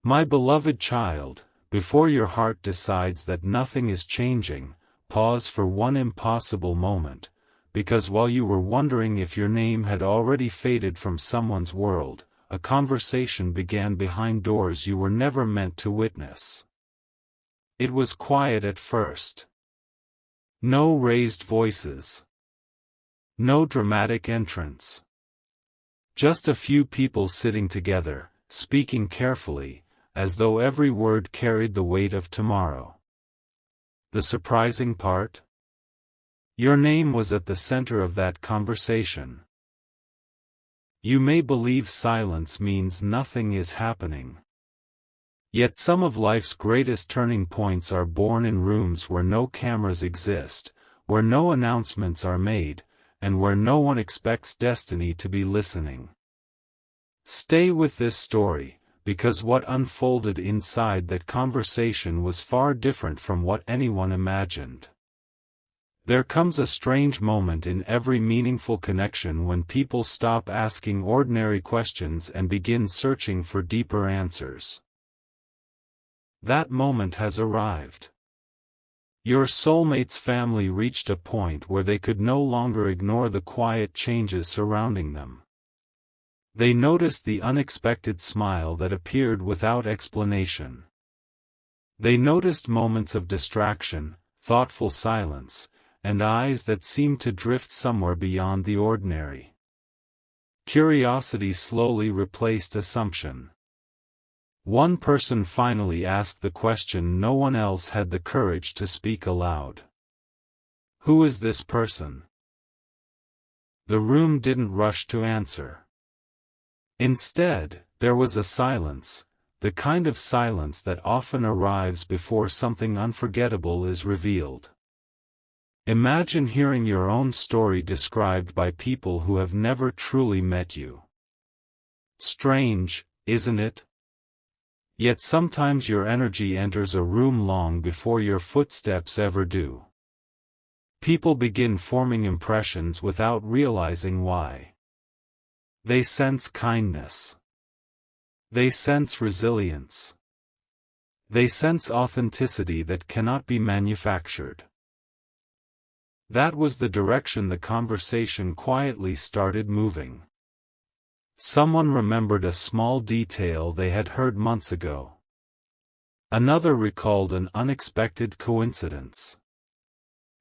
My beloved child, before your heart decides that nothing is changing, pause for one impossible moment, because while you were wondering if your name had already faded from someone's world, a conversation began behind doors you were never meant to witness. It was quiet at first. No raised voices. No dramatic entrance. Just a few people sitting together, speaking carefully, as though every word carried the weight of tomorrow. The surprising part? Your name was at the center of that conversation. You may believe silence means nothing is happening. Yet some of life's greatest turning points are born in rooms where no cameras exist, where no announcements are made, and where no one expects destiny to be listening. Stay with this story, because what unfolded inside that conversation was far different from what anyone imagined. There comes a strange moment in every meaningful connection when people stop asking ordinary questions and begin searching for deeper answers. That moment has arrived. Your soulmate's family reached a point where they could no longer ignore the quiet changes surrounding them. They noticed the unexpected smile that appeared without explanation. They noticed moments of distraction, thoughtful silence, and eyes that seemed to drift somewhere beyond the ordinary. Curiosity slowly replaced assumption. One person finally asked the question no one else had the courage to speak aloud. Who is this person? The room didn't rush to answer. Instead, there was a silence, the kind of silence that often arrives before something unforgettable is revealed. Imagine hearing your own story described by people who have never truly met you. Strange, isn't it? Yet sometimes your energy enters a room long before your footsteps ever do. People begin forming impressions without realizing why. They sense kindness. They sense resilience. They sense authenticity that cannot be manufactured. That was the direction the conversation quietly started moving. Someone remembered a small detail they had heard months ago. Another recalled an unexpected coincidence.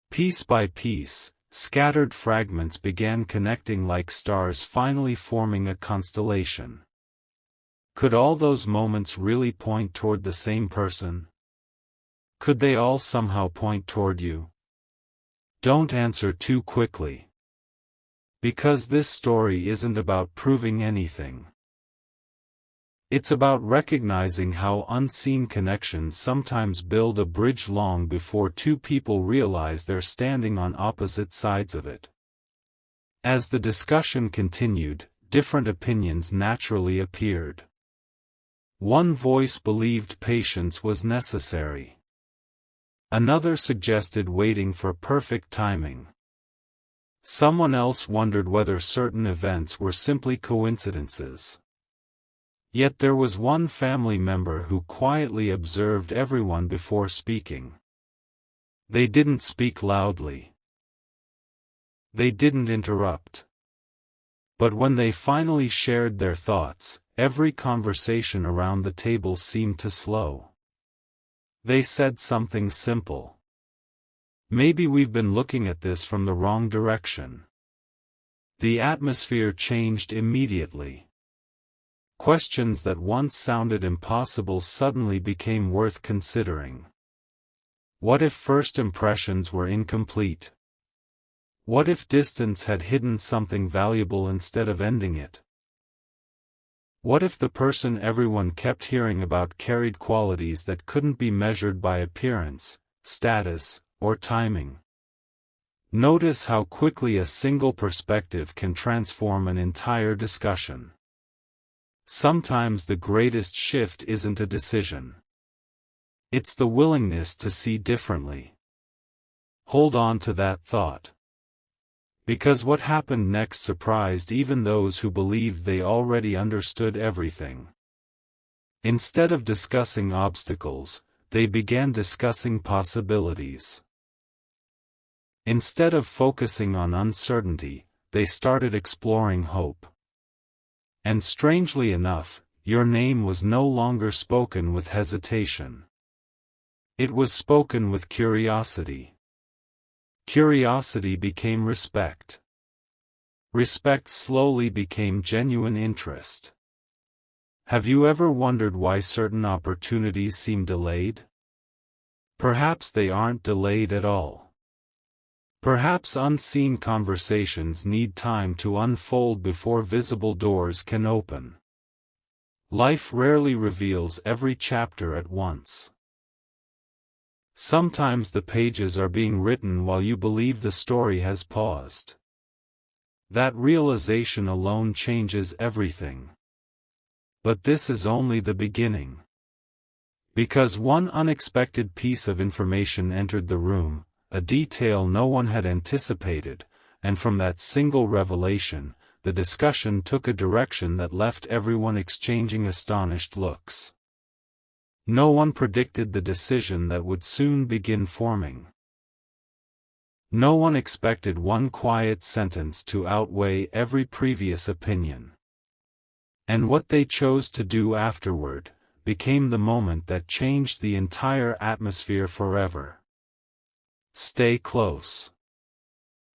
Piece by piece, scattered fragments began connecting like stars finally forming a constellation. Could all those moments really point toward the same person? Could they all somehow point toward you? Don't answer too quickly. Because this story isn't about proving anything. It's about recognizing how unseen connections sometimes build a bridge long before two people realize they're standing on opposite sides of it. As the discussion continued, different opinions naturally appeared. One voice believed patience was necessary. Another suggested waiting for perfect timing. Someone else wondered whether certain events were simply coincidences. Yet there was one family member who quietly observed everyone before speaking. They didn't speak loudly. They didn't interrupt. But when they finally shared their thoughts, every conversation around the table seemed to slow. They said something simple. Maybe we've been looking at this from the wrong direction. The atmosphere changed immediately. Questions that once sounded impossible suddenly became worth considering. What if first impressions were incomplete? What if distance had hidden something valuable instead of ending it? What if the person everyone kept hearing about carried qualities that couldn't be measured by appearance, status, or timing? Notice how quickly a single perspective can transform an entire discussion. Sometimes the greatest shift isn't a decision. It's the willingness to see differently. Hold on to that thought. Because what happened next surprised even those who believed they already understood everything. Instead of discussing obstacles, they began discussing possibilities. Instead of focusing on uncertainty, they started exploring hope. And strangely enough, your name was no longer spoken with hesitation. It was spoken with curiosity. Curiosity became respect. Respect slowly became genuine interest. Have you ever wondered why certain opportunities seem delayed? Perhaps they aren't delayed at all. Perhaps unseen conversations need time to unfold before visible doors can open. Life rarely reveals every chapter at once. Sometimes the pages are being written while you believe the story has paused. That realization alone changes everything. But this is only the beginning. Because one unexpected piece of information entered the room, a detail no one had anticipated, and from that single revelation, the discussion took a direction that left everyone exchanging astonished looks. No one predicted the decision that would soon begin forming. No one expected one quiet sentence to outweigh every previous opinion. And what they chose to do afterward became the moment that changed the entire atmosphere forever. Stay close.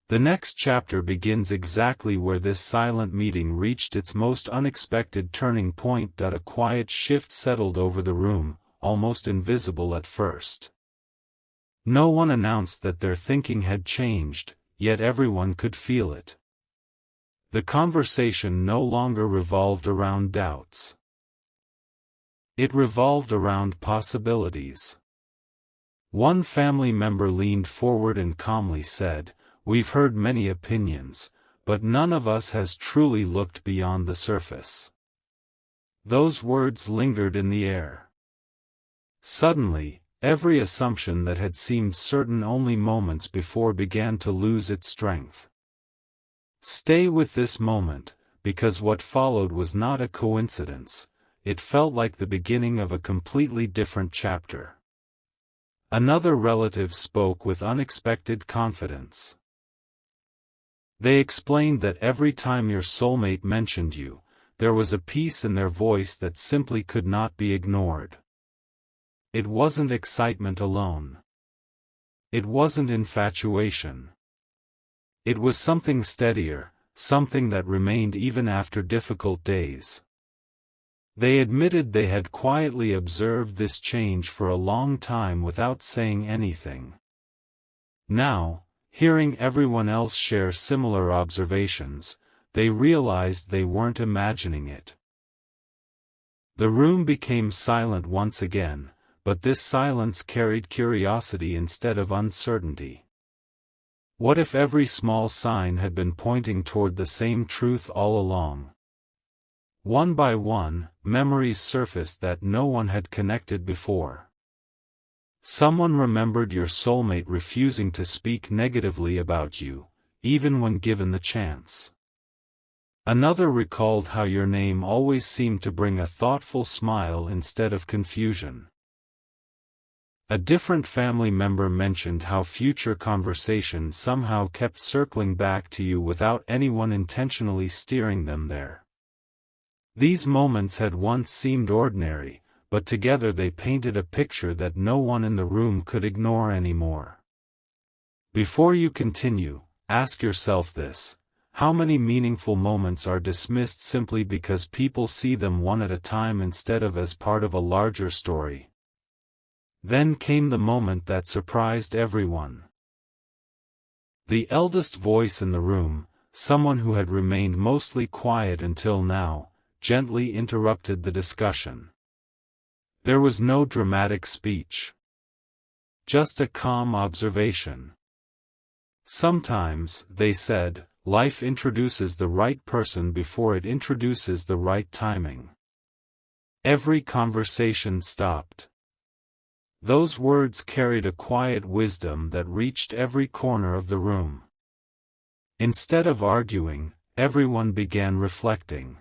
The next chapter begins exactly where this silent meeting reached its most unexpected turning point. A quiet shift settled over the room, almost invisible at first. No one announced that their thinking had changed, yet everyone could feel it. The conversation no longer revolved around doubts. It revolved around possibilities. One family member leaned forward and calmly said, "We've heard many opinions, but none of us has truly looked beyond the surface." Those words lingered in the air. Suddenly, every assumption that had seemed certain only moments before began to lose its strength. Stay with this moment, because what followed was not a coincidence. It felt like the beginning of a completely different chapter. Another relative spoke with unexpected confidence. They explained that every time your soulmate mentioned you, there was a piece in their voice that simply could not be ignored. It wasn't excitement alone. It wasn't infatuation. It was something steadier, something that remained even after difficult days. They admitted they had quietly observed this change for a long time without saying anything. Now, hearing everyone else share similar observations, they realized they weren't imagining it. The room became silent once again, but this silence carried curiosity instead of uncertainty. What if every small sign had been pointing toward the same truth all along? One by one, memories surfaced that no one had connected before. Someone remembered your soulmate refusing to speak negatively about you, even when given the chance. Another recalled how your name always seemed to bring a thoughtful smile instead of confusion. A different family member mentioned how future conversations somehow kept circling back to you without anyone intentionally steering them there. These moments had once seemed ordinary, but together they painted a picture that no one in the room could ignore anymore. Before you continue, ask yourself this: how many meaningful moments are dismissed simply because people see them one at a time instead of as part of a larger story? Then came the moment that surprised everyone. The eldest voice in the room, someone who had remained mostly quiet until now, gently interrupted the discussion. There was no dramatic speech. Just a calm observation. Sometimes, they said, life introduces the right person before it introduces the right timing. Every conversation stopped. Those words carried a quiet wisdom that reached every corner of the room. Instead of arguing, everyone began reflecting.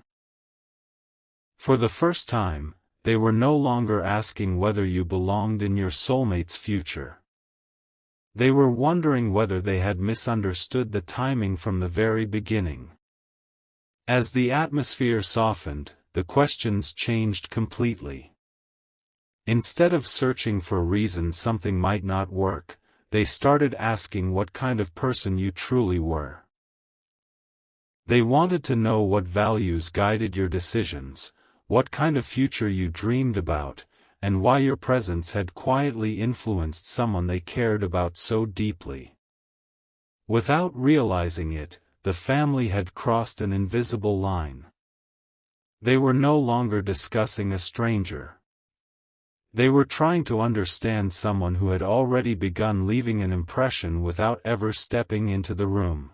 For the first time, they were no longer asking whether you belonged in your soulmate's future. They were wondering whether they had misunderstood the timing from the very beginning. As the atmosphere softened, the questions changed completely. Instead of searching for reasons something might not work, they started asking what kind of person you truly were. They wanted to know what values guided your decisions, what kind of future you dreamed about, and why your presence had quietly influenced someone they cared about so deeply. Without realizing it, the family had crossed an invisible line. They were no longer discussing a stranger. They were trying to understand someone who had already begun leaving an impression without ever stepping into the room.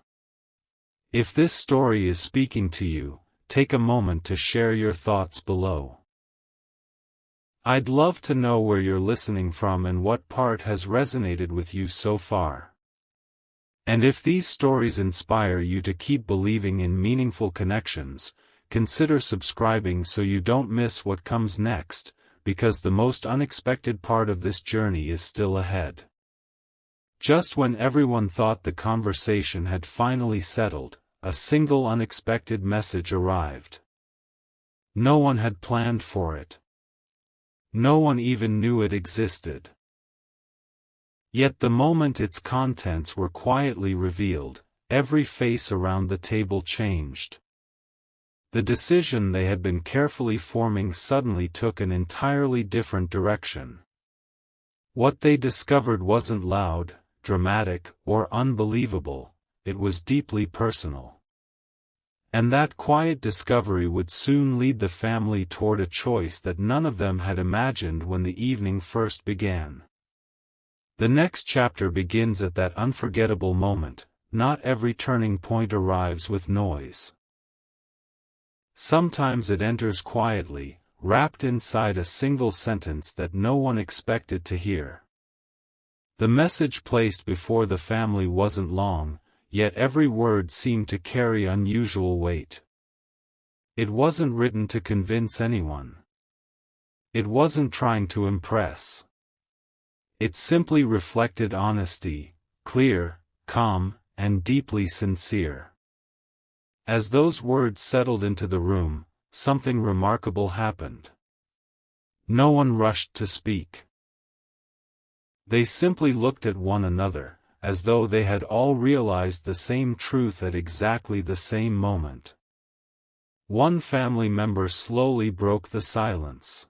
If this story is speaking to you, take a moment to share your thoughts below. I'd love to know where you're listening from and what part has resonated with you so far. And if these stories inspire you to keep believing in meaningful connections, consider subscribing so you don't miss what comes next, because the most unexpected part of this journey is still ahead. Just when everyone thought the conversation had finally settled, a single unexpected message arrived. No one had planned for it. No one even knew it existed. Yet the moment its contents were quietly revealed, every face around the table changed. The decision they had been carefully forming suddenly took an entirely different direction. What they discovered wasn't loud, dramatic, or unbelievable, it was deeply personal. And that quiet discovery would soon lead the family toward a choice that none of them had imagined when the evening first began. The next chapter begins at that unforgettable moment. Not every turning point arrives with noise. Sometimes it enters quietly, wrapped inside a single sentence that no one expected to hear. The message placed before the family wasn't long, yet every word seemed to carry unusual weight. It wasn't written to convince anyone. It wasn't trying to impress. It simply reflected honesty, clear, calm, and deeply sincere. As those words settled into the room, something remarkable happened. No one rushed to speak. They simply looked at one another, as though they had all realized the same truth at exactly the same moment. One family member slowly broke the silence.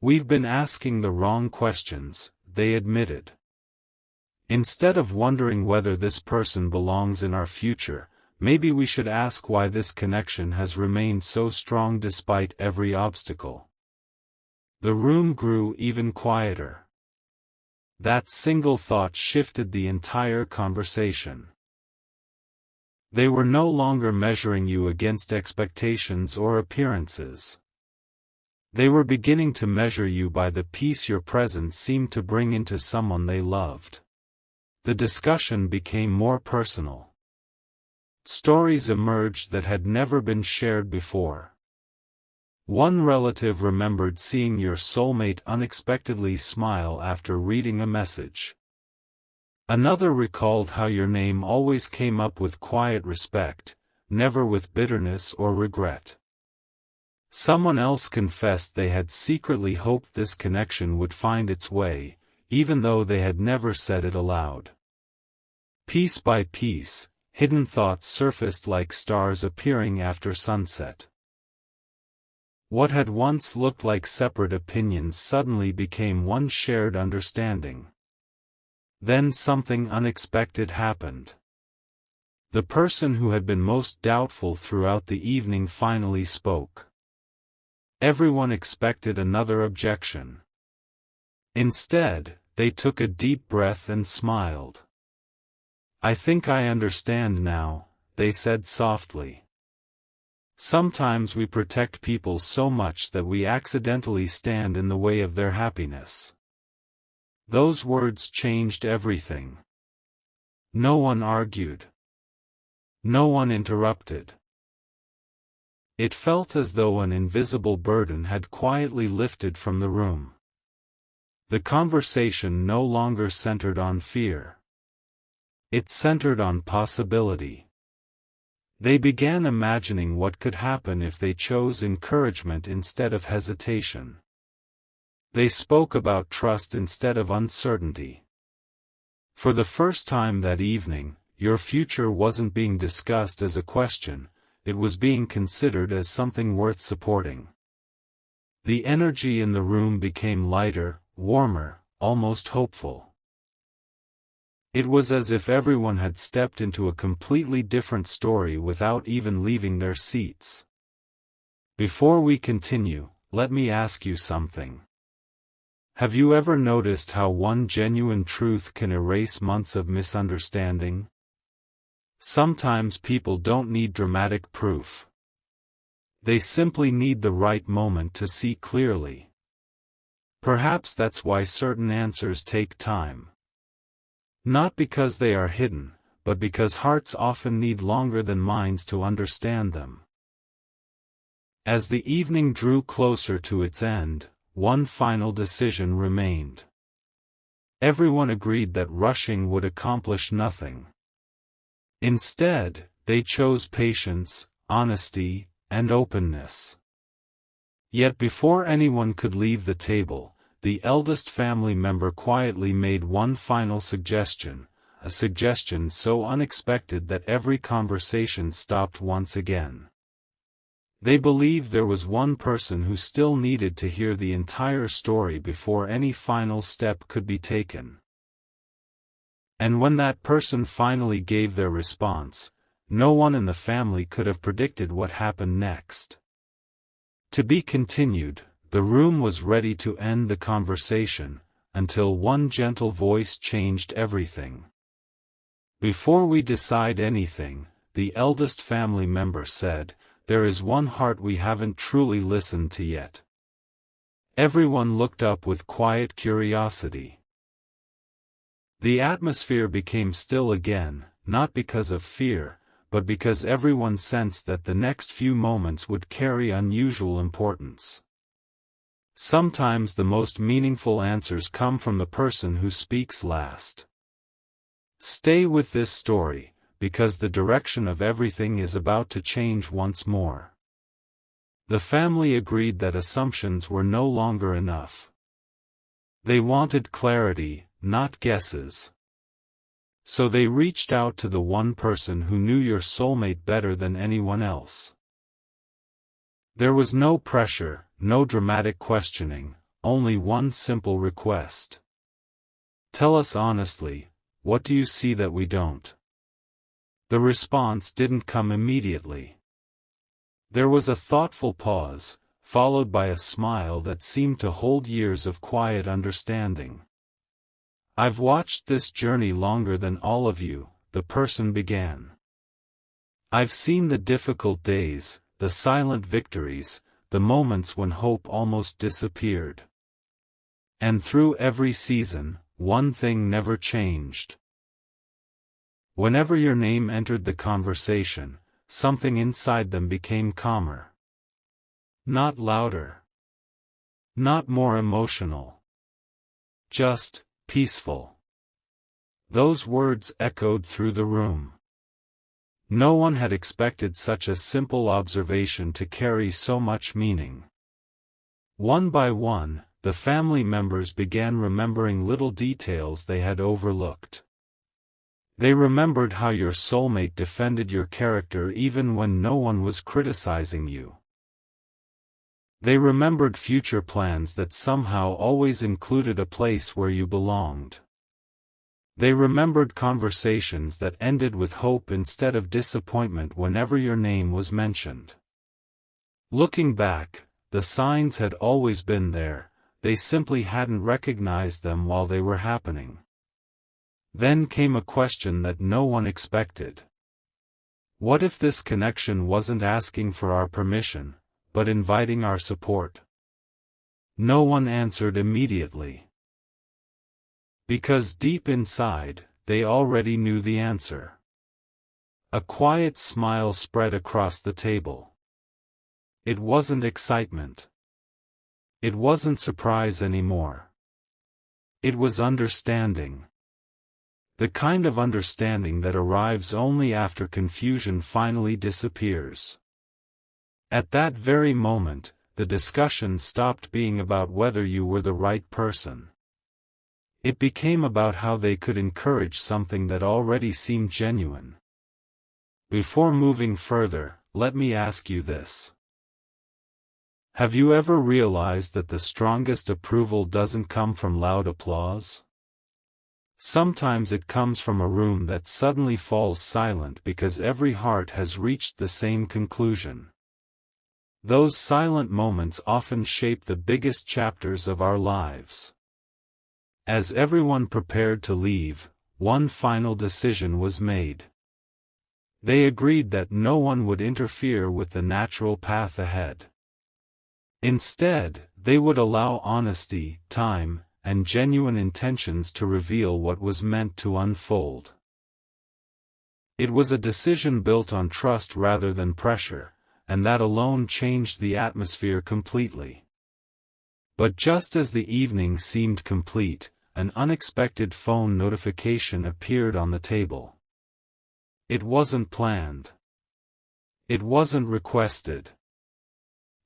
"We've been asking the wrong questions," they admitted. "Instead of wondering whether this person belongs in our future, maybe we should ask why this connection has remained so strong despite every obstacle." The room grew even quieter. That single thought shifted the entire conversation. They were no longer measuring you against expectations or appearances. They were beginning to measure you by the peace your presence seemed to bring into someone they loved. The discussion became more personal. Stories emerged that had never been shared before. One relative remembered seeing your soulmate unexpectedly smile after reading a message. Another recalled how your name always came up with quiet respect, never with bitterness or regret. Someone else confessed they had secretly hoped this connection would find its way, even though they had never said it aloud. Piece by piece, hidden thoughts surfaced like stars appearing after sunset. What had once looked like separate opinions suddenly became one shared understanding. Then something unexpected happened. The person who had been most doubtful throughout the evening finally spoke. Everyone expected another objection. Instead, they took a deep breath and smiled. "I think I understand now," they said softly. "Sometimes we protect people so much that we accidentally stand in the way of their happiness." Those words changed everything. No one argued. No one interrupted. It felt as though an invisible burden had quietly lifted from the room. The conversation no longer centered on fear. It centered on possibility. They began imagining what could happen if they chose encouragement instead of hesitation. They spoke about trust instead of uncertainty. For the first time that evening, your future wasn't being discussed as a question, it was being considered as something worth supporting. The energy in the room became lighter, warmer, almost hopeful. It was as if everyone had stepped into a completely different story without even leaving their seats. Before we continue, let me ask you something. Have you ever noticed how one genuine truth can erase months of misunderstanding? Sometimes people don't need dramatic proof. They simply need the right moment to see clearly. Perhaps that's why certain answers take time. Not because they are hidden, but because hearts often need longer than minds to understand them. As the evening drew closer to its end, one final decision remained. Everyone agreed that rushing would accomplish nothing. Instead, they chose patience, honesty, and openness. Yet before anyone could leave the table, the eldest family member quietly made one final suggestion, a suggestion so unexpected that every conversation stopped once again. They believed there was one person who still needed to hear the entire story before any final step could be taken. And when that person finally gave their response, no one in the family could have predicted what happened next. To be continued, the room was ready to end the conversation, until one gentle voice changed everything. Before we decide anything, the eldest family member said, there is one heart we haven't truly listened to yet. Everyone looked up with quiet curiosity. The atmosphere became still again, not because of fear, but because everyone sensed that the next few moments would carry unusual importance. Sometimes the most meaningful answers come from the person who speaks last. Stay with this story, because the direction of everything is about to change once more. The family agreed that assumptions were no longer enough. They wanted clarity, not guesses. So they reached out to the one person who knew your soulmate better than anyone else. There was no pressure, no dramatic questioning, only one simple request. Tell us honestly, what do you see that we don't? The response didn't come immediately. There was a thoughtful pause, followed by a smile that seemed to hold years of quiet understanding. I've watched this journey longer than all of you, the person began. I've seen the difficult days, the silent victories, the moments when hope almost disappeared. And through every season, one thing never changed. Whenever your name entered the conversation, something inside them became calmer. Not louder. Not more emotional. Just peaceful. Those words echoed through the room. No one had expected such a simple observation to carry so much meaning. One by one, the family members began remembering little details they had overlooked. They remembered how your soulmate defended your character even when no one was criticizing you. They remembered future plans that somehow always included a place where you belonged. They remembered conversations that ended with hope instead of disappointment whenever your name was mentioned. Looking back, the signs had always been there, they simply hadn't recognized them while they were happening. Then came a question that no one expected. What if this connection wasn't asking for our permission, but inviting our support? No one answered immediately. Because deep inside, they already knew the answer. A quiet smile spread across the table. It wasn't excitement. It wasn't surprise anymore. It was understanding. The kind of understanding that arrives only after confusion finally disappears. At that very moment, the discussion stopped being about whether you were the right person. It became about how they could encourage something that already seemed genuine. Before moving further, let me ask you this. Have you ever realized that the strongest approval doesn't come from loud applause? Sometimes it comes from a room that suddenly falls silent because every heart has reached the same conclusion. Those silent moments often shape the biggest chapters of our lives. As everyone prepared to leave, one final decision was made. They agreed that no one would interfere with the natural path ahead. Instead, they would allow honesty, time, and genuine intentions to reveal what was meant to unfold. It was a decision built on trust rather than pressure, and that alone changed the atmosphere completely. But just as the evening seemed complete, an unexpected phone notification appeared on the table. It wasn't planned. It wasn't requested.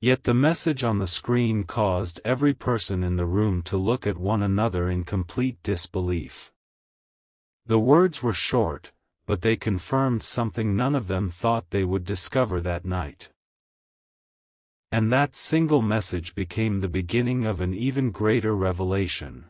Yet the message on the screen caused every person in the room to look at one another in complete disbelief. The words were short, but they confirmed something none of them thought they would discover that night. And that single message became the beginning of an even greater revelation.